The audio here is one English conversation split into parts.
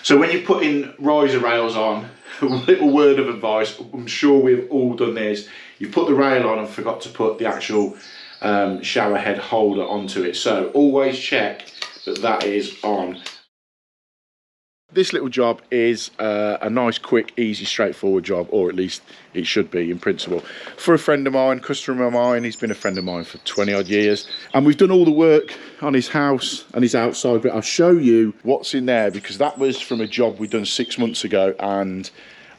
So when you're putting riser rails on, a little word of advice, I'm sure we've all done this, you put the rail on and forgot to put the actual shower head holder onto it. So always check that that is on. This little job is a nice, quick, easy, straightforward job, or at least it should be in principle. For a friend of mine, customer of mine, he's been a friend of mine for 20 odd years, and we've done all the work on his house and his outside, but I'll show you what's in there because that was from a job we'd done 6 months ago, and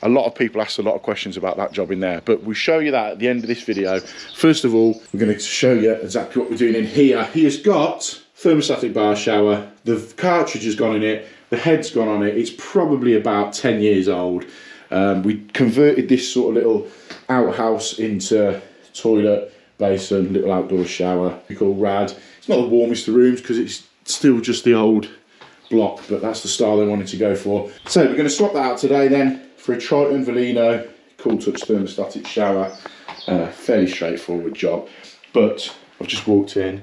a lot of people asked a lot of questions about that job in there, but we'll show you that at the end of this video. First of all, we're going to show you exactly what we're doing in here. He has got thermostatic bar shower, the cartridge has gone in it, the head's gone on it. It's probably about 10 years old. We converted this sort of little outhouse into toilet, basin, little outdoor shower. We call rad. It's not the warmest of rooms because it's still just the old block, but that's the style they wanted to go for. So we're going to swap that out today then for a Triton Velino Cool Touch thermostatic shower. Fairly straightforward job, but I've just walked in.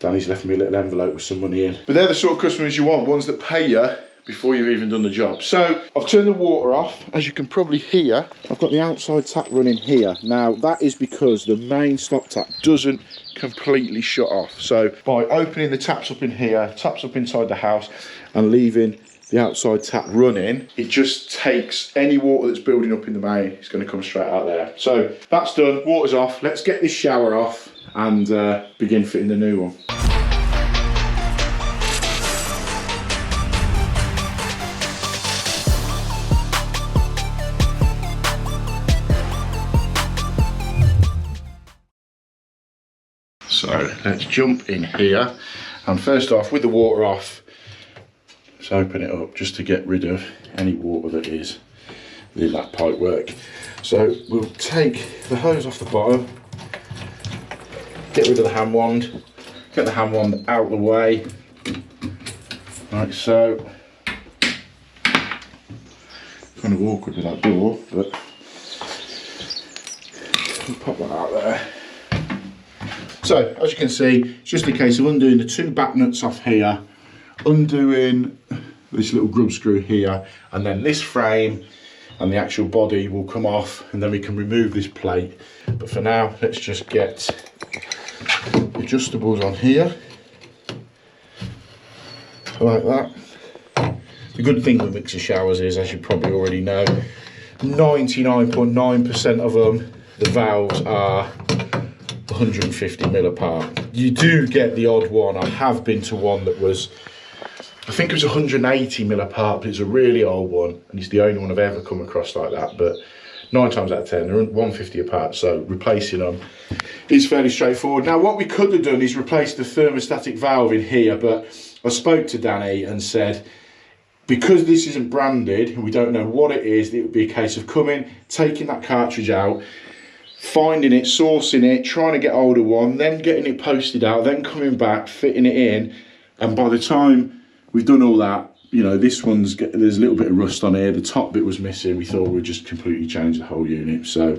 Danny's left me a little envelope with some money in. But they're the sort of customers you want, ones that pay you before you've even done the job. So I've turned the water off. As you can probably hear, I've got the outside tap running here. Now that is because the main stop tap doesn't completely shut off. So by opening the taps up in here, taps up inside the house, and leaving the outside tap running, it just takes any water that's building up in the main, it's going to come straight out there. So that's done, water's off. Let's get this shower off and begin fitting the new one. So let's jump in here, and first off, with the water off, let's open it up just to get rid of any water that is within that pipe work. So we'll take the hose off the bottom, get rid of the hand wand, get the hand wand out of the way, like so. Kind of awkward with that door, but we'll pop that out there. So as you can see, it's just a case of undoing the two back nuts off here, undoing this little grub screw here, and then this frame and the actual body will come off, and then we can remove this plate. But for now, let's just get adjustables on here, like that. The good thing with mixer showers is, as you probably already know, 99.9% of them, the valves are 150 mil apart. You do get the odd one. I have been to one that was, I think it was 180 mil apart, but it's a really old one, and it's the only one I've ever come across like that. But 9 times out of 10, they're 150 apart, so replacing them is fairly straightforward. Now, what we could have done is replace the thermostatic valve in here, but I spoke to Danny and said, because this isn't branded and we don't know what it is, it would be a case of coming, taking that cartridge out, finding it, sourcing it, trying to get hold of one, then getting it posted out, then coming back, fitting it in, and by the time we've done all that, you know, this one's, there's a little bit of rust on here, the top bit was missing, we thought we'd just completely change the whole unit, so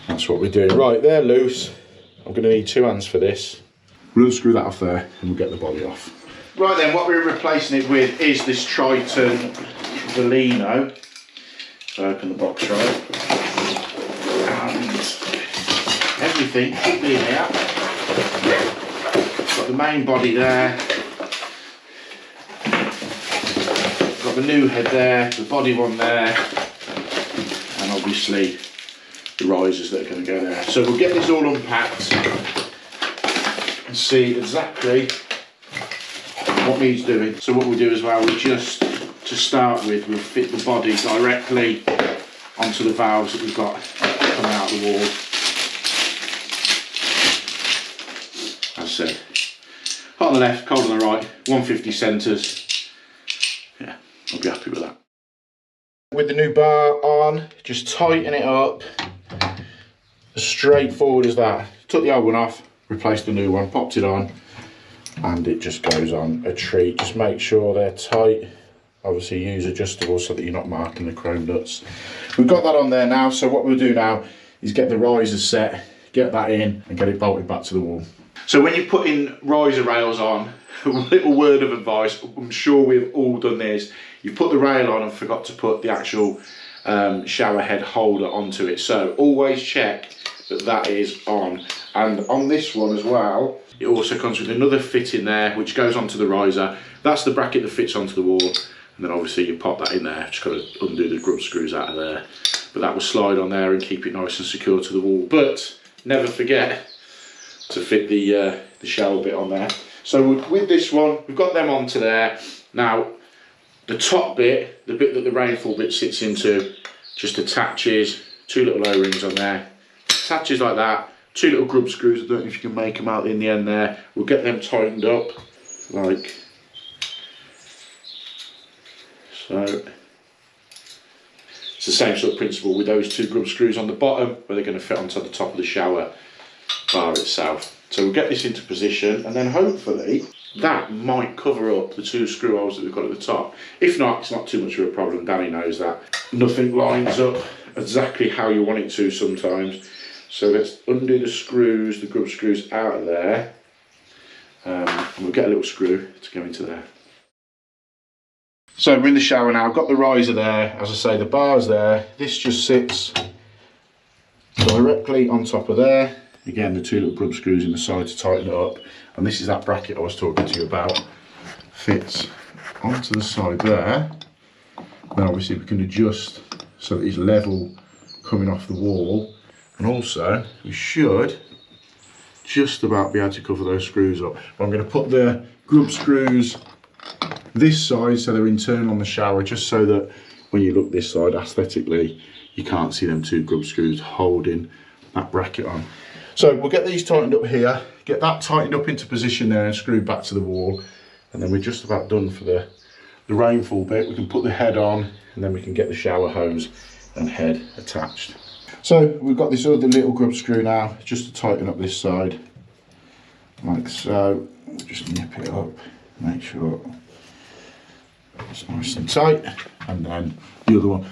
that's what we're doing. Right, they're loose. I'm going to need 2 hands for this. We'll unscrew that off there and we'll get the body off. Right then, what we're replacing it with is this Triton Velino. So open the box right, and everything should be in here. Got the main body there, got the new head there, the body one there, and obviously the risers that are going to go there. So we'll get this all unpacked and see exactly what needs doing. So what we'll do as well, we just, to start with, we'll fit the body directly onto the valves that we've got coming out of the wall. As I said, hot on the left, cold on the right, 150 centres. Yeah, I'll be happy with that. With the new bar on, just tighten it up, as straightforward as that. Took the old one off, replaced the new one, popped it on, and it just goes on a treat. Just make sure they're tight. Obviously use adjustables so that you're not marking the chrome nuts. We've got that on there now, so what we'll do now is get the risers set, get that in and get it bolted back to the wall. So when you're putting riser rails on, a little word of advice, I'm sure we've all done this, you put the rail on and forgot to put the actual shower head holder onto it. So always check that that is on. And on this one as well, it also comes with another fitting there which goes onto the riser. That's the bracket that fits onto the wall, and then obviously you pop that in there. Just got to undo the grub screws out of there, but that will slide on there and keep it nice and secure to the wall. But never forget to fit the shower bit on there. So with this one, we've got them onto there. Now the top bit, the bit that the rainfall bit sits into, just attaches, two little O-rings on there, attaches like that, two little grub screws. I don't know if you can make them out in the end there. We'll get them tightened up like so. It's the same sort of principle with those two grub screws on the bottom, where they're going to fit onto the top of the shower bar itself. So we'll get this into position, and then hopefully that might cover up the two screw holes that we've got at the top. If not, it's not too much of a problem. Danny knows that. Nothing lines up exactly how you want it to sometimes. So let's undo the screws, the grub screws out of there, and we'll get a little screw to go into there. So we're in the shower now. I've got the riser there. As I say, the bar's there. This just sits directly on top of there. Again, the two little grub screws in the side to tighten it up. And this is that bracket I was talking to you about. Fits onto the side there. Then obviously we can adjust so that it's level coming off the wall. And also, we should just about be able to cover those screws up. But I'm going to put the grub screws this side so they're internal on the shower, just so that when you look this side aesthetically, you can't see them two grub screws holding that bracket on. So we'll get these tightened up here, get that tightened up into position there and screwed back to the wall, and then we're just about done for the rainfall bit. We can put the head on, and then we can get the shower hose and head attached. So we've got this other little grub screw now, just to tighten up this side, like so. We'll just nip it up, make sure it's nice and tight, and then the other one.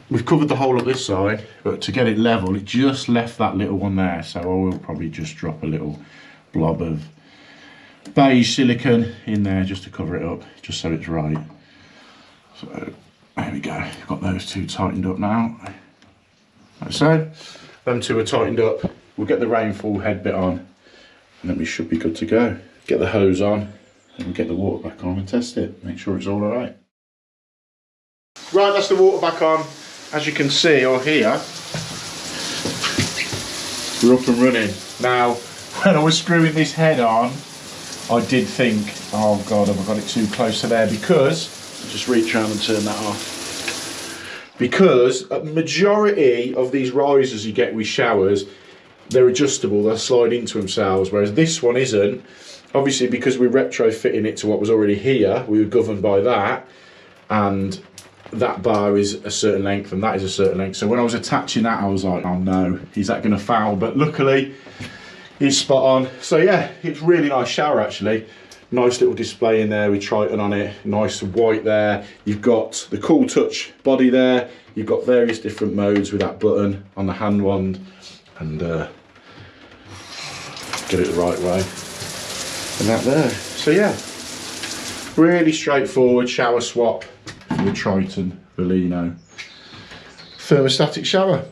We've covered the whole of this side, but to get it level, it just left that little one there, so I will probably just drop a little blob of beige silicone in there just to cover it up, just so it's right. So there we go, got those two tightened up now. Like so, them two are tightened up. We'll get the rainfall head bit on, and then we should be good to go. Get the hose on, and we'll get the water back on and test it, make sure it's all right. Right, that's the water back on. As you can see or hear, we're up and running. Now, when I was screwing this head on, I did think, oh God, have I got it too close to there? Because, just reach around and turn that off. Because a majority of these risers you get with showers, they're adjustable, they'll slide into themselves, whereas this one isn't. Obviously, because we're retrofitting it to what was already here, we were governed by that, and that bar is a certain length and that is a certain length. So when I was attaching that, I was like, oh no, is that going to foul? But luckily, it's spot on. So yeah, it's really nice shower actually. Nice little display in there with Triton on it, nice and white there. You've got the Cool Touch body there. You've got various different modes with that button on the hand wand, and get it the right way. And that there. So yeah, really straightforward shower swap for the Triton Velino thermostatic shower.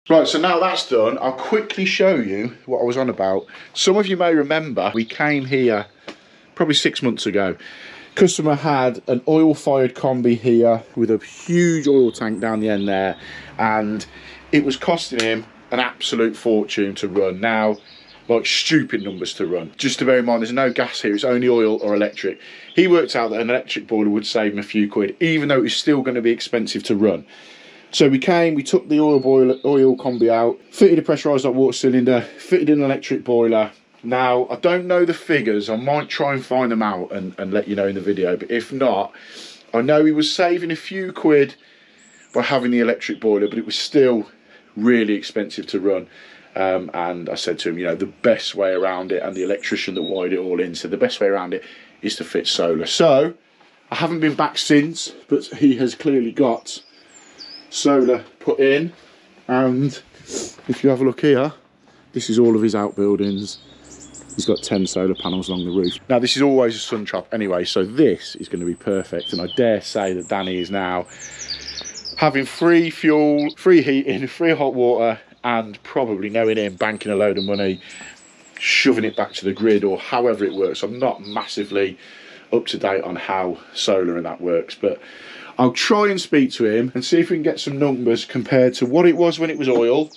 Right, so now that's done, I'll quickly show you what I was on about. Some of you may remember we came here probably 6 months ago. Customer had an oil-fired combi here with a huge oil tank down the end there, and it was costing him an absolute fortune to run. Now, like stupid numbers to run. Just to bear in mind, there's no gas here, it's only oil or electric. He worked out that an electric boiler would save him a few quid, even though it was still going to be expensive to run. So we came, we took the oil combi out, fitted a pressurised hot water cylinder, fitted an electric boiler. Now, I don't know the figures, I might try and find them out and let you know in the video, but if not, I know he was saving a few quid by having the electric boiler, but it was still really expensive to run. And I said to him, you know, the best way around it, and the electrician that wired it all in said the best way around it is to fit solar. So I haven't been back since, but he has clearly got solar put in, and if you have a look here, This is all of his outbuildings. He's got 10 solar panels along the roof. Now this is always a sun trap anyway, so this is going to be perfect. And I dare say that Danny is now having free fuel, free heating, free hot water, and probably, knowing him, banking a load of money, shoving it back to the grid, or however it works. I'm not massively up to date on how solar and that works, but I'll try and speak to him and see if we can get some numbers compared to what it was when it was oil,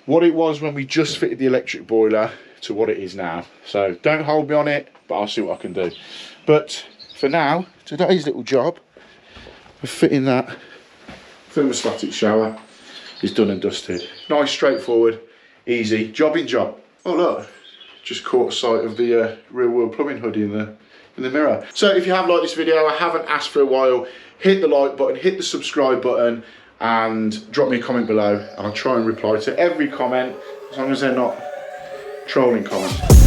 what it was when we just fitted the electric boiler, to what it is now. So don't hold me on it, but I'll see what I can do. But for now, today's little job of fitting that thermostatic shower is done and dusted. Nice, straightforward, easy, jobbing job. Oh look, just caught sight of the Real World Plumbing hoodie in the mirror. So if you have liked this video, I haven't asked for a while, hit the like button, hit the subscribe button, and drop me a comment below. I'll try and reply to every comment, as long as they're not trolling comments.